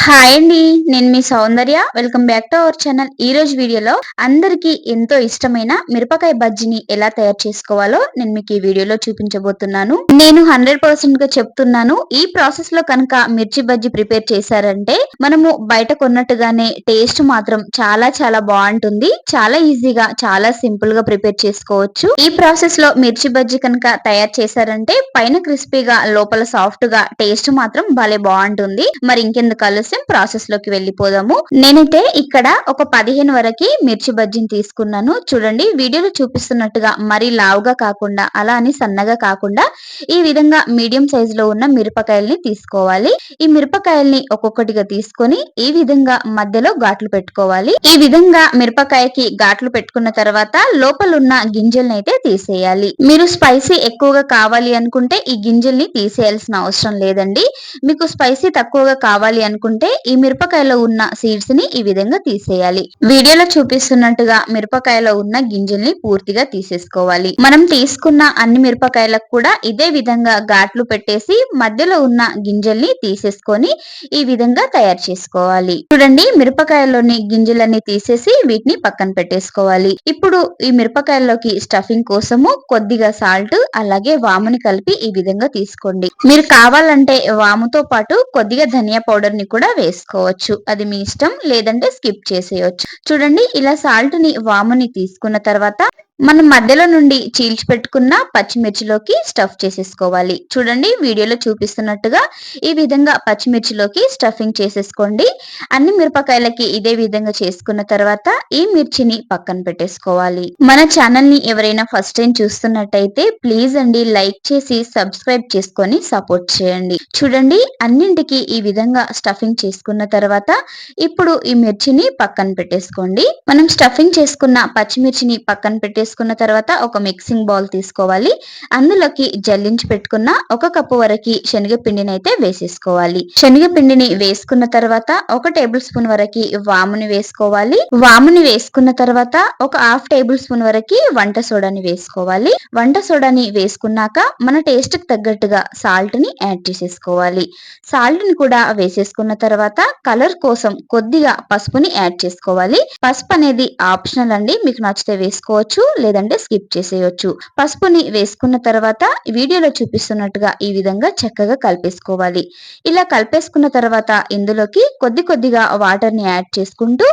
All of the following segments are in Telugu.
హాయ్ అండి. నేను మీ Soundarya. Welcome back to our channel. ఈ రోజు వీడియోలో అందరికీ ఎంతో ఇష్టమైన మిరపకాయ బజ్జీని ఎలా తయారు చేసుకోవాలో నేను మీకు ఈ వీడియోలో చూపించబోతున్నాను. నేను 100% గా చెప్తున్నాను. ఈ ప్రాసెస్ లో కనుక మిర్చి బజ్జీ ప్రిపేర్ చేశారంటే మనము బయట కొన్నట్టుగానే టేస్ట్ మాత్రం చాలా చాలా బాగుంటుంది. చాలా ఈజీగా చాలా సింపుల్ గా ప్రిపేర్ చేసుకోవచ్చు. ఈ ప్రాసెస్ లో మిర్చి బజ్జీ కనుక తయారు చేశారంటే పైన క్రిస్పీగా లోపల సాఫ్ట్ గా టేస్ట్ మాత్రం భలే బాగుంటుంది. మరి ఇంకెందుకు ఆలస్యం ప్రాసెస్ లోకి వెళ్ళిపోదాము. నేనైతే ఇక్కడ ఒక 15 వరకు మిర్చి బజ్జీని తీసుకున్నాను. చూడండి, వీడియోలో చూపిస్తున్నట్టుగా మరీ లావుగా కాకుండా అలా అని సన్నగా కాకుండా ఈ విధంగా మీడియం సైజ్ లో ఉన్న మిరపకాయల్ని తీసుకోవాలి. ఈ మిరపకాయల్ని ఒక్కొక్కటిగా తీసుకొని ఈ విధంగా మధ్యలో ఘాట్లు పెట్టుకోవాలి. ఈ విధంగా మిరపకాయకి ఘాట్లు పెట్టుకున్న తర్వాత లోపల ఉన్న గింజల్ని అయితే తీసేయాలి. మీరు స్పైసీ ఎక్కువగా కావాలి అనుకుంటే ఈ గింజల్ని తీసేయాల్సిన అవసరం లేదండి. మీకు స్పైసీ తక్కువగా కావాలి అనుకుంటే ఈ మిరపకాయలో ఉన్న సీడ్స్ ని ఈ విధంగా తీసేయాలి. వీడియోలో చూపిస్తున్నట్టుగా మిరపకాయలో ఉన్న గింజల్ని పూర్తిగా తీసేసుకోవాలి. మనం తీసుకున్న అన్ని మిరపకాయలకు కూడా ఇదే విధంగా ఘాట్లు పెట్టేసి మధ్యలో ఉన్న గింజల్ని తీసేసుకొని ఈ విధంగా తయారు చేసుకోవాలి. చూడండి, మిరపకాయలోని గింజలన్నీ తీసేసి వీటిని పక్కన పెట్టేసుకోవాలి. ఇప్పుడు ఈ మిరపకాయల్లోకి స్టఫింగ్ కోసము కొద్దిగా సాల్ట్ అలాగే వాముని కలిపి ఈ విధంగా తీసుకోండి. మీరు కావాలంటే వాముతో పాటు కొద్దిగా ధనియా పౌడర్ ని కూడా వేసుకోవచ్చు. అది మీ ఇష్టం, లేదంటే స్కిప్ చేసేయచ్చు. చూడండి, ఇలా సాల్ట్ ని వాముని తీసుకున్న తర్వాత మనం మధ్యలో నుండి చీల్చి పెట్టుకున్న పచ్చిమిర్చిలోకి స్టఫ్ చేసేసుకోవాలి. చూడండి, వీడియోలో చూపిస్తున్నట్టుగా ఈ విధంగా పచ్చిమిర్చిలోకి స్టఫింగ్ చేసేసుకోండి. అన్ని మిరపకాయలకి ఇదే విధంగా చేసుకున్న తర్వాత ఈ మిర్చిని పక్కన పెట్టేసుకోవాలి. మన ఛానల్ ని ఎవరైనా ఫస్ట్ టైం చూస్తున్నట్టయితే ప్లీజ్ అండి లైక్ చేసి సబ్స్క్రైబ్ చేసుకొని సపోర్ట్ చేయండి. చూడండి, అన్నింటికి ఈ విధంగా స్టఫింగ్ చేసుకున్న తర్వాత ఇప్పుడు ఈ మిర్చిని పక్కన పెట్టేసుకోండి. మనం స్టఫింగ్ చేసుకున్న పచ్చిమిర్చిని పక్కన పెట్టేసుకున్న తర్వాత ఒక మిక్సింగ్ బౌల్ తీసుకోవాలి. అందులోకి జల్లించి పెట్టుకున్న 1 కప్పు వరకు శనగపిండిని అయితే వేసేసుకోవాలి. శనగపిండిని వేసుకున్న తర్వాత 1 టేబుల్ స్పూన్ వరకు వాముని వేసుకోవాలి. వాముని వేసుకున్న తర్వాత ఒక 1/2 టేబుల్ స్పూన్ వరకు వంట సోడాని వేసుకోవాలి. వంట సోడాని వేసుకున్నాక మన టేస్ట్ కి తగ్గట్టుగా సాల్ట్ ని యాడ్ చేసేసుకోవాలి. సాల్ట్ ని కూడా వేసేసుకున్న తర్వాత కలర్ కోసం కొద్దిగా పసుపుని యాడ్ చేసుకోవాలి. పసుపు అనేది ఆప్షనల్ అండి, మీకు నచ్చితే వేసుకోవచ్చు, లేదంటే స్కిప్ చేసేయచ్చు. పసుపుని వేసుకున్న తర్వాత వీడియోలో చూపిస్తున్నట్టుగా ఈ విధంగా చక్కగా కలిపేసుకోవాలి. ఇలా కలిపేసుకున్న తర్వాత ఇందులోకి కొద్దిగా వాటర్ ని యాడ్ చేసుకుంటూ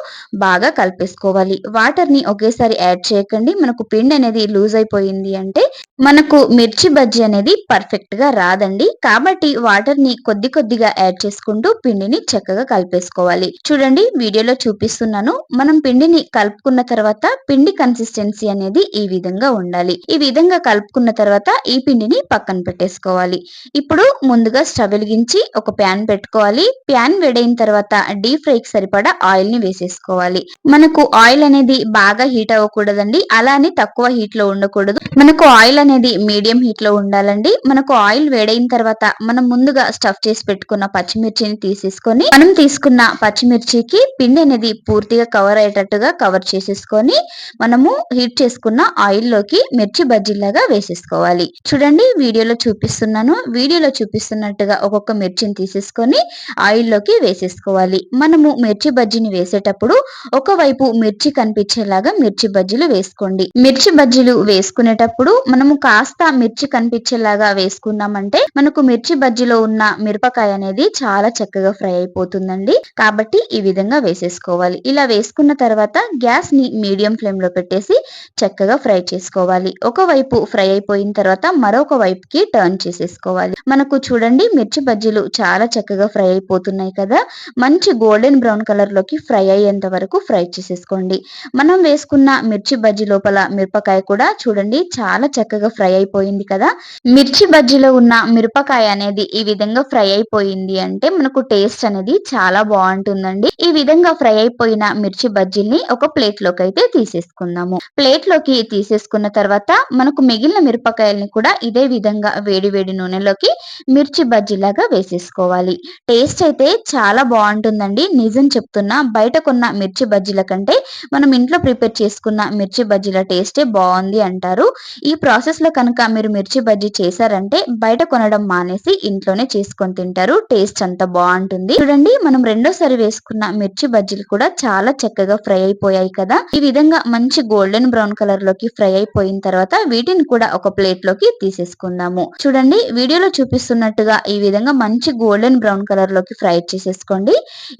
బాగా కలిపేసుకోవాలి. వాటర్ ని ఒకేసారి యాడ్ చేయకండి. మనకు పిండి అనేది లూజ్ అయిపోయింది అంటే మనకు మిర్చి బజ్జీ అనేది పర్ఫెక్ట్ గా రాదండి. కాబట్టి వాటర్ ని కొద్దిగా యాడ్ చేసుకుంటూ పిండిని చక్కగా కలిపేసుకోవాలి. చూడండి, వీడియోలో చూపిస్తున్నాను. మనం పిండిని కలుపుకున్న తర్వాత పిండి కన్సిస్టెన్సీ అనేది ఈ విధంగా ఉండాలి. ఈ విధంగా కలుపుకున్న తర్వాత ఈ పిండిని పక్కన పెట్టేసుకోవాలి. ఇప్పుడు ముందుగా స్టవ్ వెలిగించి ఒక ప్యాన్ పెట్టుకోవాలి. ప్యాన్ వేడైన తర్వాత డీప్ ఫ్రైకి సరిపడా ఆయిల్ ని వేసేసుకోవాలి. మనకు ఆయిల్ అనేది బాగా హీట్ అవ్వకూడదండి, అలానే తక్కువ హీట్ లో ఉండకూడదు. మనకు ఆయిల్ అనేది మీడియం హీట్ లో ఉండాలండి. మనకు ఆయిల్ వేడైన తర్వాత మనం ముందుగా స్టఫ్ చేసి పెట్టుకున్న పచ్చిమిర్చిని తీసేసుకొని మనం తీసుకున్న పచ్చిమిర్చికి పిండి అనేది పూర్తిగా కవర్ అయ్యేటట్టుగా కవర్ చేసేసుకొని మనము హీట్ చేసుకున్న ఆయిల్ లోకి మిర్చి బజ్జీలాగా వేసేసుకోవాలి. చూడండి, వీడియోలో చూపిస్తున్నాను. వీడియోలో చూపిస్తున్నట్టుగా ఒక్కొక్క మిర్చిని తీసేసుకొని ఆయిల్ లోకి వేసేసుకోవాలి. మనము మిర్చి బజ్జీని వేసేటప్పుడు ఒకవైపు మిర్చి కనిపించేలాగా మిర్చి బజ్జీలు వేసుకోండి. మిర్చి బజ్జీలు వేసుకునేటప్పుడు మనము కాస్త మిర్చి కనిపించేలాగా వేసుకున్నామంటే మనకు మిర్చి బజ్జీలో ఉన్న మిరపకాయ అనేది చాలా చక్కగా ఫ్రై అయిపోతుందండి. కాబట్టి ఈ విధంగా వేసేసుకోవాలి. ఇలా వేసుకున్న తర్వాత గ్యాస్ ని మీడియం ఫ్లేమ్ లో పెట్టేసి చక్కగా ఫ్రై చేసుకోవాలి. ఒకవైపు ఫ్రై అయిపోయిన తర్వాత మరొక వైపుకి టర్న్ చేసేసుకోవాలి. మనకు చూడండి, మిర్చి బజ్జీలు చాలా చక్కగా ఫ్రై అయిపోతున్నాయి కదా. మంచి గోల్డెన్ బ్రౌన్ కలర్ లోకి ఫ్రై అయ్యేంత వరకు ఫ్రై చేసేసుకోండి. మనం వేసుకున్న మిర్చి బజ్జీ లోపల మిరపకాయ కూడా చూడండి చాలా చక్కగా ఫ్రై అయిపోయింది కదా. మిర్చి బజ్జీలో ఉన్న మిరపకాయ అనేది ఈ విధంగా ఫ్రై అయిపోయింది అంటే మనకు టేస్ట్ అనేది చాలా బాగుంటుందండి. ఈ విధంగా ఫ్రై అయిపోయిన మిర్చి బజ్జీల్ని ఒక ప్లేట్ లోకి అయితే తీసేసుకుందాము. ప్లేట్ లోకి తీసేసుకున్న తర్వాత మనకు మిగిలిన మిరపకాయల్ని కూడా ఇదే విధంగా వేడి వేడి నూనెలోకి మిర్చి బజ్జీలాగా వేసేసుకోవాలి. టేస్ట్ అయితే చాలా బాగుంటుందండి, నిజం చెప్తున్నా. బయట కొన్న మిర్చి బజ్జీల కంటే మనం ఇంట్లో ప్రిపేర్ చేసుకున్న మిర్చి బజ్జీల టేస్టే బాగుంది అంటారు. ఈ ప్రాసెస్ ప్రాసెస్ లో కనుక మీరు మిర్చి బజ్జీ చేశారంటే బయట కొనడం మానేసి ఇంట్లోనే చేసుకొని తింటారు. టేస్ట్ అంత బాగుంటుంది. చూడండి, మనం రెండోసారి వేసుకున్న మిర్చి బజ్జీలు కూడా చాలా చక్కగా ఫ్రై అయిపోయాయి కదా. ఈ విధంగా మంచి గోల్డెన్ బ్రౌన్ కలర్ లోకి ఫ్రై అయిపోయిన తర్వాత వీటిని కూడా ఒక ప్లేట్ లోకి తీసేసుకుందాము. చూడండి, వీడియోలో చూపిస్తున్నట్టుగా ఈ విధంగా మంచి గోల్డెన్ బ్రౌన్ కలర్ లోకి ఫ్రై చేసేసుకోండి.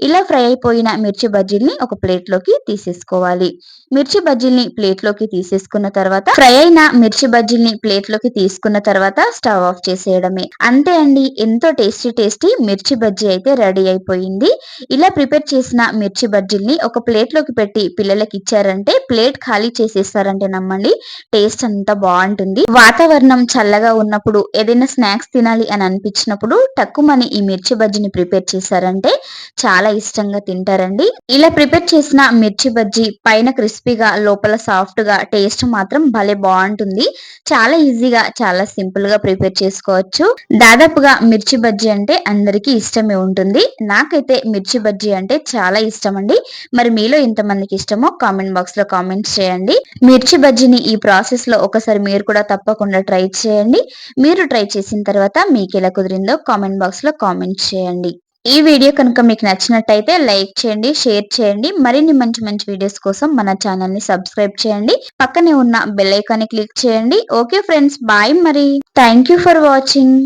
ఇలా ఫ్రై అయిపోయిన మిర్చి బజ్జీల్ని ఒక ప్లేట్ లోకి తీసేసుకోవాలి. మిర్చి బజ్జీల్ని ప్లేట్ లోకి తీసేసుకున్న తర్వాత ఫ్రై అయిన మిర్చి బజ్జీల్ని ప్లేట్ లోకి తీసుకున్న తర్వాత స్టవ్ ఆఫ్ చేసేయడమే. అంతే అండి, ఎంతో టేస్టీ మిర్చి బజ్జీ అయితే రెడీ అయిపోయింది. ఇలా ప్రిపేర్ చేసిన మిర్చి బజ్జీల్ని ఒక ప్లేట్ లోకి పెట్టి పిల్లలకి ఇచ్చారంటే ప్లేట్ ఖాళీ చేసేస్తారంటే నమ్మండి, టేస్ట్ అంతా బాగుంటుంది. వాతావరణం చల్లగా ఉన్నప్పుడు ఏదైనా స్నాక్స్ తినాలి అని అనిపించినప్పుడు టక్కుమని ఈ మిర్చి బజ్జీని ప్రిపేర్ చేశారంటే చాలా ఇష్టంగా తింటారండి. ఇలా ప్రిపేర్ చేసిన మిర్చి బజ్జీ పైన క్రిస్పీగా లోపల సాఫ్ట్ గా టేస్ట్ మాత్రం భలే బాగుంటుంది. చాలా ఈజీగా చాలా సింపుల్ గా ప్రిపేర్ చేసుకోవచ్చు. దాదాపుగా మిర్చి బజ్జీ అంటే అందరికీ ఇష్టమే ఉంటుంది. నాకైతే మిర్చి బజ్జీ అంటే చాలా ఇష్టం అండి. మరి మీలో ఇంతమందికి ఇష్టమో కామెంట్ బాక్స్ లో కామెంట్స్ చేయండి. మిర్చి బజ్జీని ఈ ప్రాసెస్ లో ఒకసారి మీరు కూడా తప్పకుండా ట్రై చేయండి. మీరు ట్రై చేసిన తర్వాత మీకు ఎలా కుదిరిందో కామెంట్ బాక్స్ లో కామెంట్ చేయండి. ఈ వీడియో కనుక మీకు నచ్చినట్టయితే లైక్ చేయండి, షేర్ చేయండి. మరిన్ని మంచి మంచి వీడియోస్ కోసం మన ఛానల్ ని సబ్స్క్రైబ్ చేయండి. పక్కనే ఉన్న బెల్ ఐకాన్ ని క్లిక్ చేయండి. Okay friends, bye. మరి థ్యాంక్ యూ ఫర్ వాచింగ్.